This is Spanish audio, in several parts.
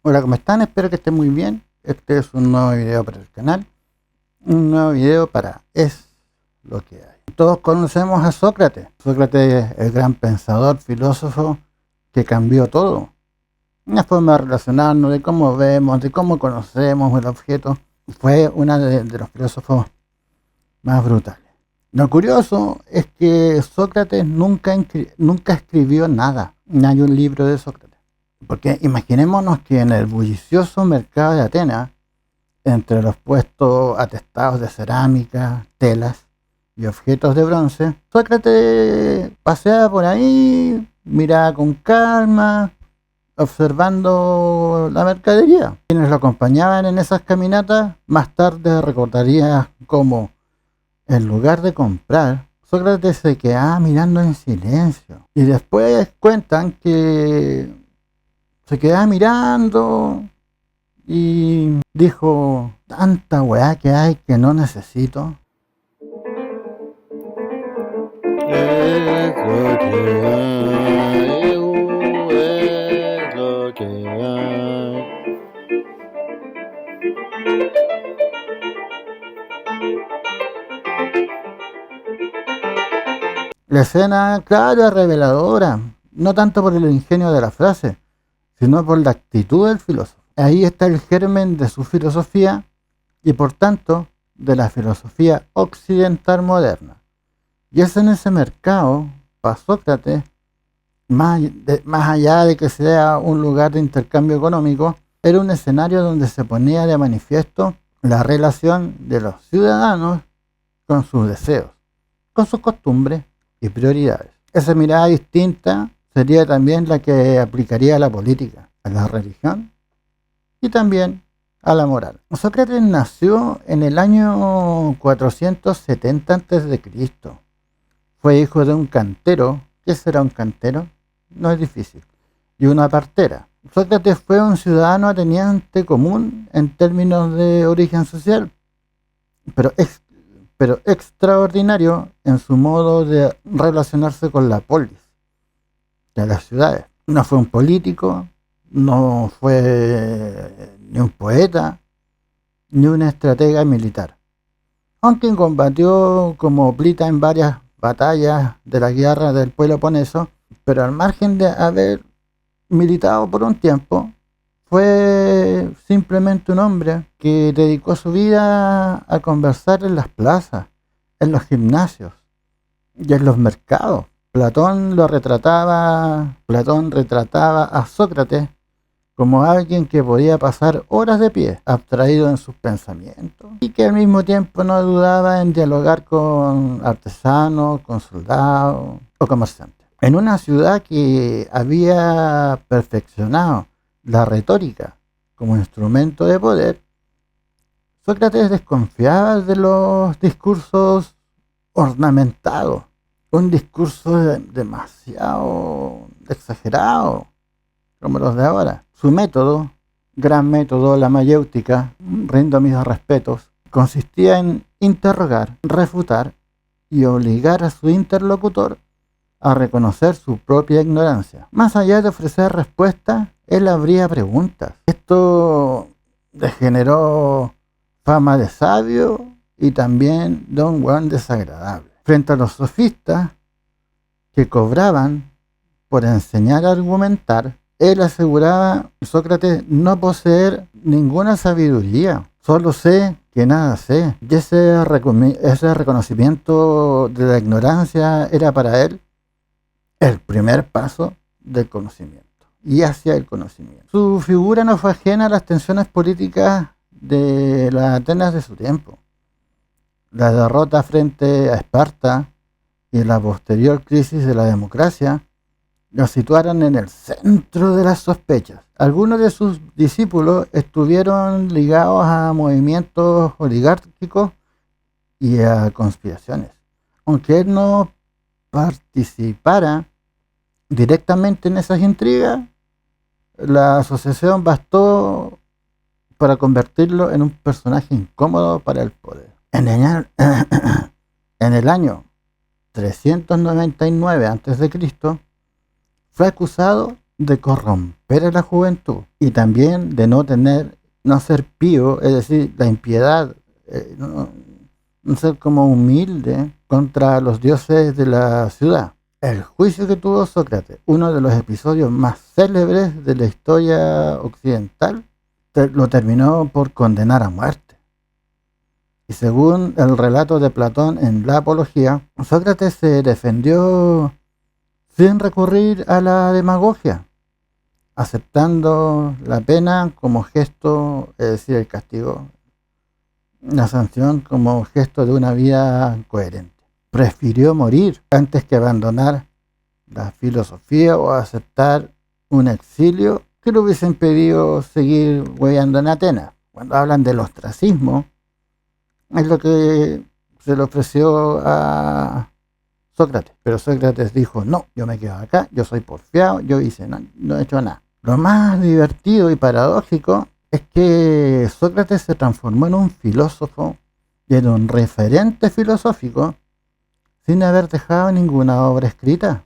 Hola, ¿cómo están? Espero que estén muy bien. Este es un nuevo video para el canal. Un nuevo video para Es lo que hay. Todos conocemos a Sócrates. Sócrates, el gran pensador, filósofo que cambió todo. Una forma de relacionarnos, de cómo vemos, de cómo conocemos el objeto. Fue uno de los filósofos más brutales. Lo curioso es que Sócrates nunca escribió nada. No hay un libro de Sócrates. Porque imaginémonos que en el bullicioso mercado de Atenas, entre los puestos atestados de cerámica, telas y objetos de bronce, Sócrates paseaba por ahí, miraba con calma, observando la mercadería. Quienes lo acompañaban en esas caminatas, más tarde recordaría cómo, en lugar de comprar, Sócrates se quedaba mirando en silencio. Y después cuentan que se quedaba mirando y dijo: tanta weá que hay que no necesito. Es lo que hay, es lo que hay. La escena, claro, es reveladora, no tanto por el ingenio de la frase, sino por la actitud del filósofo. Ahí está el germen de su filosofía y por tanto de la filosofía occidental moderna. Y es en ese mercado, para Sócrates, más allá de que sea un lugar de intercambio económico, era un escenario donde se ponía de manifiesto la relación de los ciudadanos con sus deseos, con sus costumbres y prioridades. Esa mirada distinta sería también la que aplicaría a la política, a la religión y también a la moral. Sócrates nació en el año 470 a.C. Fue hijo de un cantero. ¿Qué será un cantero? No es difícil. Y una partera. Sócrates fue un ciudadano ateniense común en términos de origen social, pero extraordinario en su modo de relacionarse con la polis, de las ciudades. No fue un político, no fue ni un poeta, ni un estratega militar. Aunque combatió como Plita en varias batallas de la guerra del Peloponeso, pero al margen de haber militado por un tiempo, fue simplemente un hombre que dedicó su vida a conversar en las plazas, en los gimnasios y en los mercados. Platón retrataba a Sócrates como alguien que podía pasar horas de pie, abstraído en sus pensamientos, y que al mismo tiempo no dudaba en dialogar con artesanos, con soldados o comerciantes. En una ciudad que había perfeccionado la retórica como instrumento de poder, Sócrates desconfiaba de los discursos ornamentados, un discurso demasiado exagerado, como los de ahora. Su método, gran método, la mayéutica, rindo mis respetos, consistía en interrogar, refutar y obligar a su interlocutor a reconocer su propia ignorancia. Más allá de ofrecer respuestas, él abría preguntas. Esto le generó fama de sabio y también de un hueón desagradable. Frente a los sofistas que cobraban por enseñar a argumentar, él aseguraba, Sócrates, no poseer ninguna sabiduría. Solo sé que nada sé. Y ese reconocimiento de la ignorancia era para él el primer paso del conocimiento y hacia el conocimiento. Su figura no fue ajena a las tensiones políticas de las Atenas de su tiempo. La derrota frente a Esparta y la posterior crisis de la democracia lo situaron en el centro de las sospechas. Algunos de sus discípulos estuvieron ligados a movimientos oligárquicos y a conspiraciones. Aunque él no participara directamente en esas intrigas, la asociación bastó para convertirlo en un personaje incómodo para el poder. En el año 399 a.C., fue acusado de corromper a la juventud y también de no ser pío, es decir, la impiedad, no ser como humilde contra los dioses de la ciudad. El juicio que tuvo Sócrates, uno de los episodios más célebres de la historia occidental, lo terminó por condenar a muerte. Y según el relato de Platón en la Apología, Sócrates se defendió sin recurrir a la demagogia, aceptando la pena como gesto, es decir, el castigo, la sanción como gesto de una vida coherente. Prefirió morir antes que abandonar la filosofía o aceptar un exilio que le hubiese impedido seguir hueveando en Atenas. Cuando hablan del ostracismo, es lo que se le ofreció a Sócrates. Pero Sócrates dijo, no, yo me quedo acá, yo soy porfiado, yo hice nada, no he hecho nada. Lo más divertido y paradójico es que Sócrates se transformó en un filósofo y en un referente filosófico sin haber dejado ninguna obra escrita.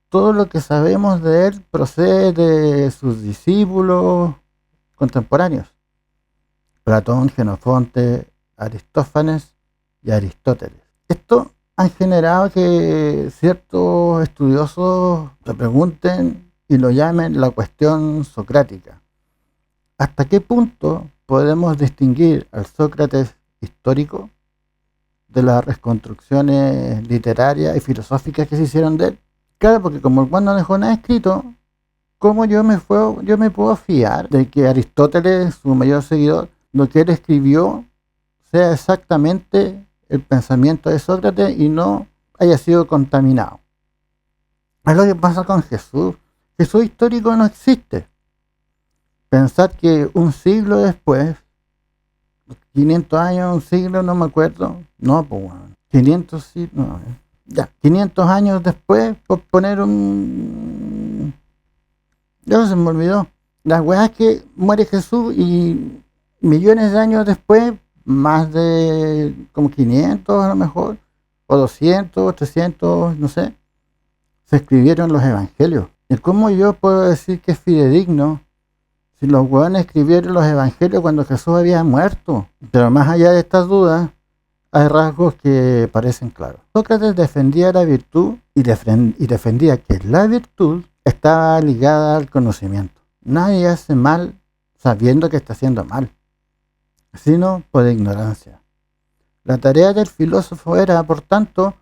Todo lo que sabemos de él procede de sus discípulos contemporáneos: Platón, Jenofonte, Aristófanes y Aristóteles. Esto ha generado que ciertos estudiosos se pregunten y lo llamen la cuestión socrática. ¿Hasta qué punto podemos distinguir al Sócrates histórico de las reconstrucciones literarias y filosóficas que se hicieron de él? Claro, porque como el Juan no dejó nada escrito, ¿cómo yo me puedo fiar de que Aristóteles, su mayor seguidor, lo que él escribió sea exactamente el pensamiento de Sócrates y no haya sido contaminado? Es lo que pasa con Jesús. Jesús histórico no existe. Pensar que un siglo después, 500 años, un siglo, no me acuerdo, no, pues bueno, 500, sí, no, ya, 500 años después, por poner un... Ya se me olvidó. La weá es que muere Jesús y millones de años después, más de como 500 a lo mejor, o 200, 300, no sé, se escribieron los evangelios. ¿Y cómo yo puedo decir que es fidedigno si los hueones escribieron los evangelios cuando Jesús había muerto? Pero más allá de estas dudas, hay rasgos que parecen claros. Sócrates defendía la virtud y defendía que la virtud estaba ligada al conocimiento. Nadie hace mal sabiendo que está haciendo mal, sino por ignorancia. La tarea del filósofo era, por tanto,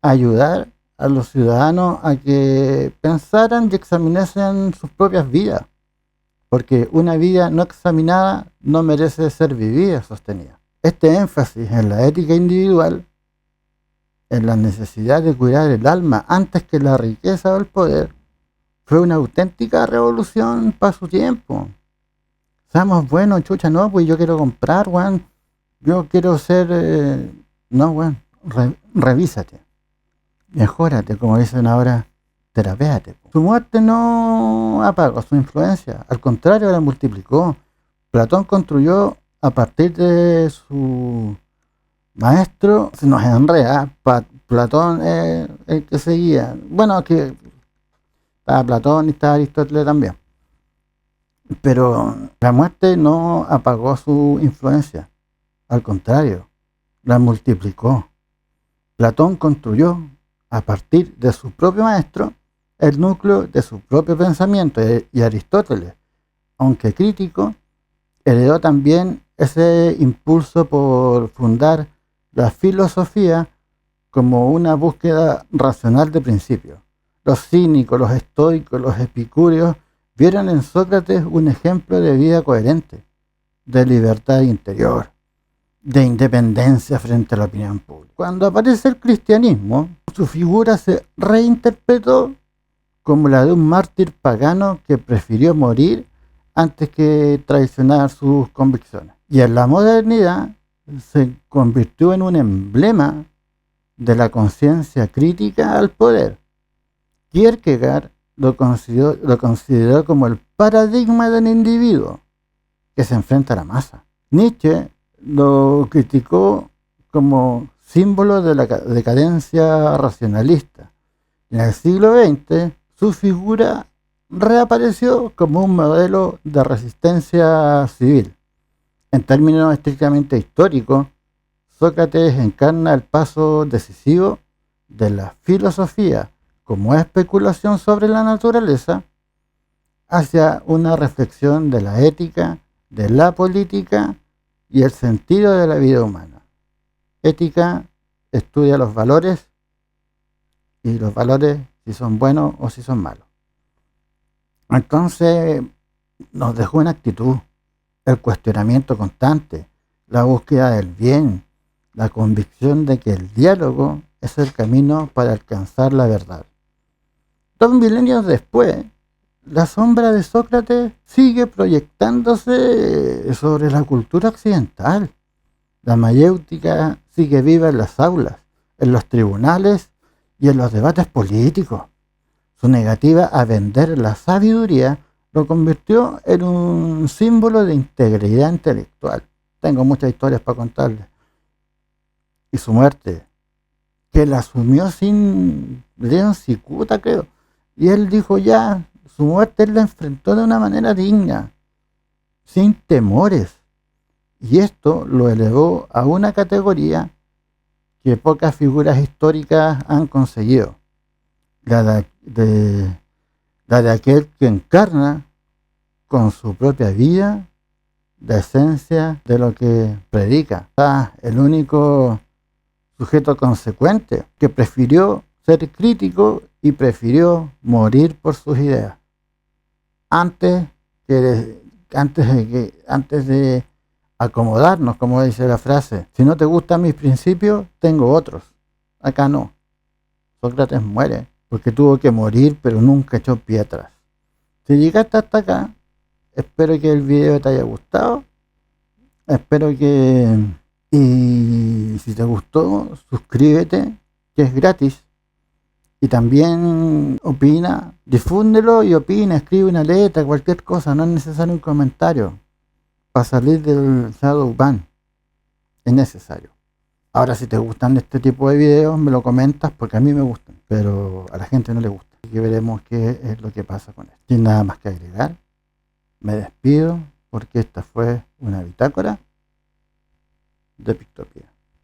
ayudar a los ciudadanos a que pensaran y examinasen sus propias vidas, porque una vida no examinada no merece ser vivida, sostenía. Este énfasis en la ética individual, en la necesidad de cuidar el alma antes que la riqueza o el poder, fue una auténtica revolución para su tiempo. Seamos buenos, chucha, no, pues yo quiero comprar, weón. Yo quiero ser... no, weón, revísate. Mejórate, como dicen ahora, terapéate. Su muerte no apagó su influencia, al contrario, la multiplicó. Platón construyó a partir de su maestro, se nos enreda, Platón es el que seguía. Bueno, que estaba Platón y estaba Aristóteles también. Pero la muerte no apagó su influencia, al contrario, la multiplicó. Platón construyó a partir de su propio maestro el núcleo de su propio pensamiento, y Aristóteles, aunque crítico, heredó también ese impulso por fundar la filosofía como una búsqueda racional de principios. Los cínicos, los estoicos, los epicúreos vieron en Sócrates un ejemplo de vida coherente, de libertad interior, de independencia frente a la opinión pública. Cuando aparece el cristianismo, su figura se reinterpretó como la de un mártir pagano que prefirió morir antes que traicionar sus convicciones. Y en la modernidad se convirtió en un emblema de la conciencia crítica al poder. Kierkegaard lo consideró como el paradigma del individuo que se enfrenta a la masa. Nietzsche lo criticó como símbolo de la decadencia racionalista. En el siglo XX, su figura reapareció como un modelo de resistencia civil. En términos estrictamente históricos, Sócrates encarna el paso decisivo de la filosofía como especulación sobre la naturaleza hacia una reflexión de la ética, de la política y el sentido de la vida humana. Ética estudia los valores y los valores si son buenos o si son malos. Entonces nos dejó una actitud, el cuestionamiento constante, la búsqueda del bien, la convicción de que el diálogo es el camino para alcanzar la verdad. 2 milenios después, la sombra de Sócrates sigue proyectándose sobre la cultura occidental. La mayéutica sigue viva en las aulas, en los tribunales y en los debates políticos. Su negativa a vender la sabiduría lo convirtió en un símbolo de integridad intelectual. Tengo muchas historias para contarles. Y su muerte, que la asumió sin León Cicuta, creo. Y él dijo ya, su muerte él la enfrentó de una manera digna, sin temores. Y esto lo elevó a una categoría que pocas figuras históricas han conseguido. La de aquel que encarna con su propia vida la esencia de lo que predica. El único sujeto consecuente que prefirió ser crítico y prefirió morir por sus ideas antes de acomodarnos, como dice la frase. Si no te gustan mis principios, tengo otros. Acá no. Sócrates muere porque tuvo que morir, pero nunca echó pie atrás. Si llegaste hasta acá, espero que el video te haya gustado. Espero que... Y si te gustó, suscríbete, que es gratis. Y también opina, difúndelo y opina, escribe una letra, cualquier cosa. No es necesario un comentario para salir del shadow ban. Es necesario. Ahora, si te gustan este tipo de videos, me lo comentas porque a mí me gustan, pero a la gente no le gusta. Así que veremos qué es lo que pasa con esto. Sin nada más que agregar, me despido porque esta fue una bitácora de Pictopía.